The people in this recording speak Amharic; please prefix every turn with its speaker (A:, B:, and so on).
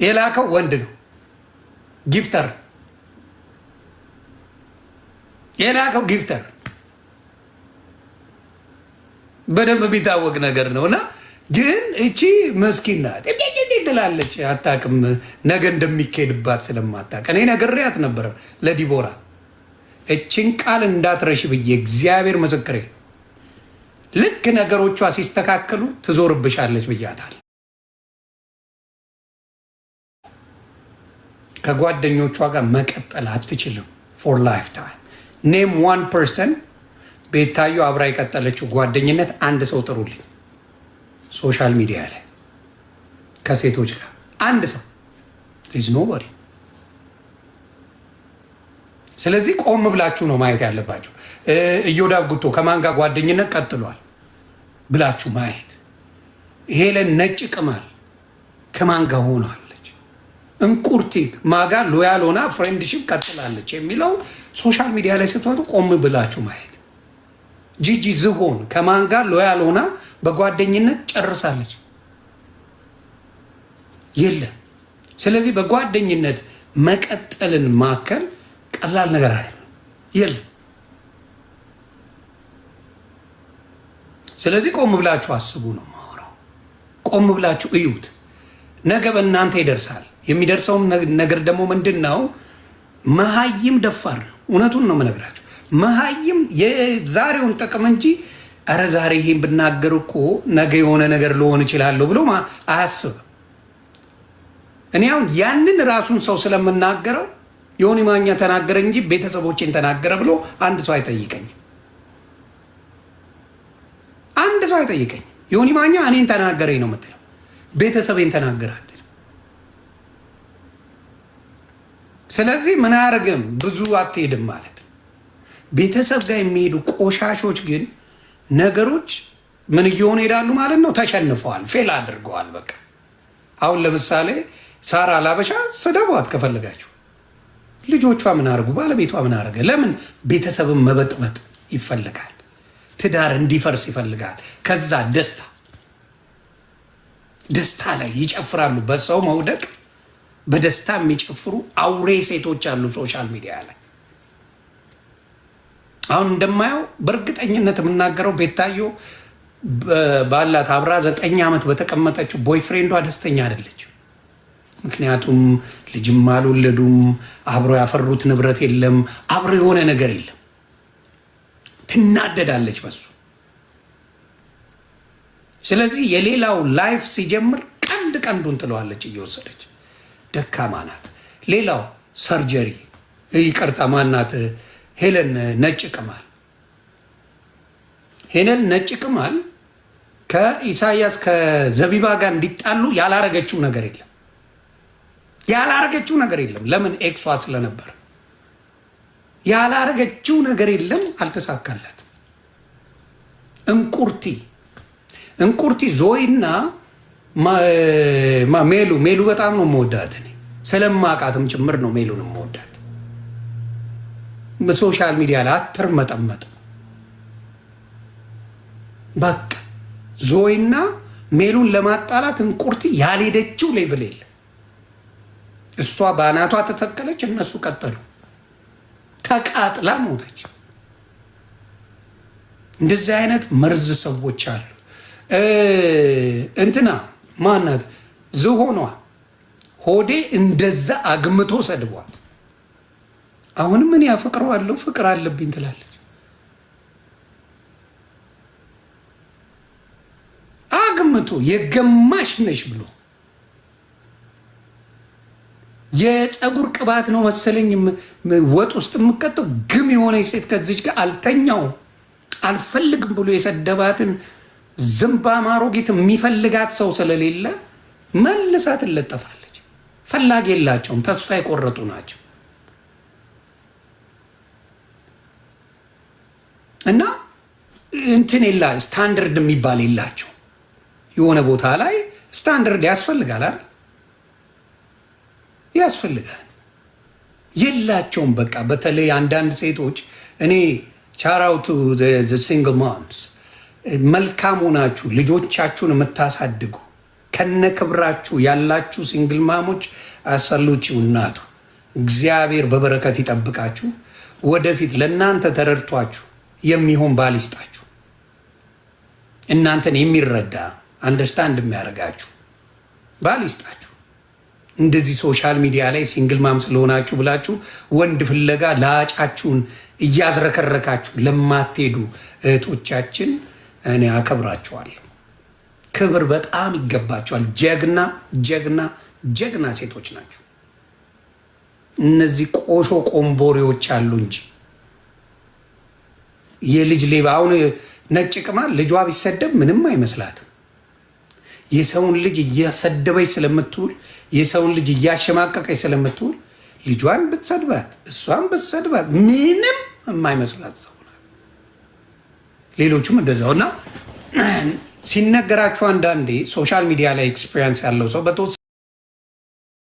A: የላከው ወንድ ነው። ጊፍተር የላከው ጊፍተር በደንብ የሚታወቅ ነገር ነው። እና ግን እቺ መስኪን ናት ትላለች። አታውቅም ነገ እንደሚካሄድባት ስለማታውቅ። እኔ ነግሬያት ነበር ለዲቦራ እችን ቃል እንዳትረሽ ብዬ እግዚአብሔር ምስክሬ። ልክ ነገሮቿ ሲስተካከሉ ትዞርብሻለች ብያታል። ከጓደኞቿ ጋር መቀጠል አትችልም ፎር ላይፍ ታይም። ኔም ዋን ፐርሰን ቤታዮ አብራ የቀጠለችው ጓደኝነት አንድ ሰው ጥሩልኝ፣ ሶሻል ሚዲያ ላይ ከሴቶች ጋር አንድ ሰው ዝ ኖበዲ። ስለዚህ ቆም ብላችሁ ነው ማየት ያለባችሁ። እዮዳብ ጉቶ ከማን ጋር ጓደኝነት ቀጥሏል ብላችሁ ማየት። ሄለን ነጭ ቅማል ከማን ጋር ሆኗለች፣ እንቁርቲ ማጋ ሎያል ሆና ፍሬንድሽፕ ቀጥላለች የሚለው ሶሻል ሚዲያ ላይ ስትወጡ ቆም ብላችሁ ማየት። ጂጂ ዝሆን ከማን ጋር ሎያል ሆና በጓደኝነት ጨርሳለች? የለም። ስለዚህ በጓደኝነት መቀጠልን ማከል ቀላል ነገር አይደለም። የለም። ስለዚህ ቆም ብላችሁ አስቡ ነው የማወራው። ቆም ብላችሁ እዩት። ነገ በእናንተ ይደርሳል። የሚደርሰውም ነገር ደግሞ ምንድን ነው? መሀይም ደፋር ነው። እውነቱን ነው የምነግራችሁ። መሀይም የዛሬውን ጥቅም እንጂ ኧረ ዛሬ ይሄን ብናገር እኮ ነገ የሆነ ነገር ልሆን እችላለሁ ብሎ አያስብም። እኔ አሁን ያንን ራሱን ሰው ስለምናገረው ዮኒ ማኛ ተናገረ እንጂ ቤተሰቦቼን ተናገረ ብሎ አንድ ሰው አይጠይቀኝም። አንድ ሰው አይጠይቀኝም። ዮኒ ማኛ እኔን ተናገረኝ ነው የምትለው፣ ቤተሰቤን ተናገረ አትልም። ስለዚህ ምን አያደርግም፣ ብዙ አትሄድም ማለት ነው። ቤተሰብ ጋር የሚሄዱ ቆሻሾች ግን ነገሮች ምን እየሆኑ ሄዳሉ ማለት ነው? ተሸንፈዋል፣ ፌል አድርገዋል። በቃ አሁን ለምሳሌ ሳራ ላበሻ ስደቧት ከፈለጋችሁ። ልጆቿ ምን አርጉ? ባለቤቷ ምን አረገ? ለምን ቤተሰብን መበጥበጥ ይፈልጋል? ትዳር እንዲፈርስ ይፈልጋል። ከዛ ደስታ ላይ ይጨፍራሉ። በሰው መውደቅ በደስታ የሚጨፍሩ አውሬ ሴቶች አሉ ሶሻል ሚዲያ ላይ። አሁን እንደማየው በእርግጠኝነት የምናገረው ቤታዮ ባላት አብራ 9 ዓመት በተቀመጠችው ቦይፍሬንዷ ደስተኛ አይደለች። ምክንያቱም ልጅም አልወለዱም፣ አብሮ ያፈሩት ንብረት የለም፣ አብሮ የሆነ ነገር የለም። ትናደዳለች በሱ። ስለዚህ የሌላው ላይፍ ሲጀምር ቀንዱን ትለዋለች እየወሰደች። ደካማ ናት። ሌላው ሰርጀሪ ይቅርታ፣ ማናት ሄለን ነጭ ቅማል። ሄለን ነጭ ቅማል ከኢሳያስ ከዘቢባ ጋር እንዲጣሉ ያላረገችው ነገር የለም። ለምን? ኤክሷ ስለነበር ያላረገችው ነገር የለም። አልተሳካላትም። እንቁርቲ ዞይና ሜሉ በጣም ነው የምወዳት። እኔ ስለማውቃትም ጭምር ነው ሜሉን የምወዳት። በሶሻል ሚዲያ ላይ አትርመጠመጥ። በቃ ዞይና ሜሉን ለማጣላት እንቁርቲ ያልሄደችው ሌቭል የለ። እሷ በአናቷ ተተከለች፣ እነሱ ቀጠሉ። ተቃጥላ ሞተች። እንደዚህ አይነት መርዝ ሰዎች አሉ። እንትና ማናት ዝሆኗ ሆዴ እንደዛ አግምቶ ሰድቧት፣ አሁንም ምን ያፈቅረዋለሁ ፍቅር አለብኝ ትላለች። አግምቶ የገማሽ ነሽ ብሎ የፀጉር ቅባት ነው መሰለኝ ወጥ ውስጥ የምቀጠው ግም የሆነች ሴት ከዚች ጋር አልፈልግም ብሎ የሰደባትን ዝምባማ አሮጊት የሚፈልጋት ሰው ስለሌለ መልሳ ትለጠፋለች። ፈላጊ የላቸውም፣ ተስፋ የቆረጡ ናቸው። እና እንትን ስታንዳርድ የሚባል የላቸው። የሆነ ቦታ ላይ ስታንዳርድ ያስፈልጋል አይደል? ያስፈልጋል። የላቸውም። በቃ በተለይ አንዳንድ ሴቶች እኔ ቻራውቱ ሲንግል ማምስ መልካም ሆናችሁ ልጆቻችሁን የምታሳድጉ ከነክብራችሁ ያላችሁ ሲንግል ማሞች አሰሉቺው እናቱ እግዚአብሔር በበረከት ይጠብቃችሁ። ወደፊት ለእናንተ ተረድቷችሁ የሚሆን ባል ይስጣችሁ። እናንተን የሚረዳ አንደርስታንድ የሚያደርጋችሁ ባል ይስጣችሁ። እንደዚህ ሶሻል ሚዲያ ላይ ሲንግል ማም ስለሆናችሁ ብላችሁ ወንድ ፍለጋ ላጫችሁን እያዝረከረካችሁ ለማትሄዱ እህቶቻችን እኔ አከብራችኋለሁ። ክብር በጣም ይገባችኋል። ጀግና ጀግና ጀግና ሴቶች ናቸው። እነዚህ ቆሾ ቆምቦሬዎች አሉ እንጂ የልጅ ሌባ። አሁን ነጭ ቅማል ልጇ ቢሰደብ ምንም አይመስላትም። የሰውን ልጅ እያሰደበች ስለምትውል፣ የሰውን ልጅ እያሸማቀቀች ስለምትውል ልጇን ብትሰድባት እሷን ብትሰድባት ምንም የማይመስላት ሰው ናት። ሌሎቹም እንደዛው እና ሲነገራችሁ አንዳንዴ ሶሻል ሚዲያ ላይ ኤክስፔሪንስ ያለው ሰው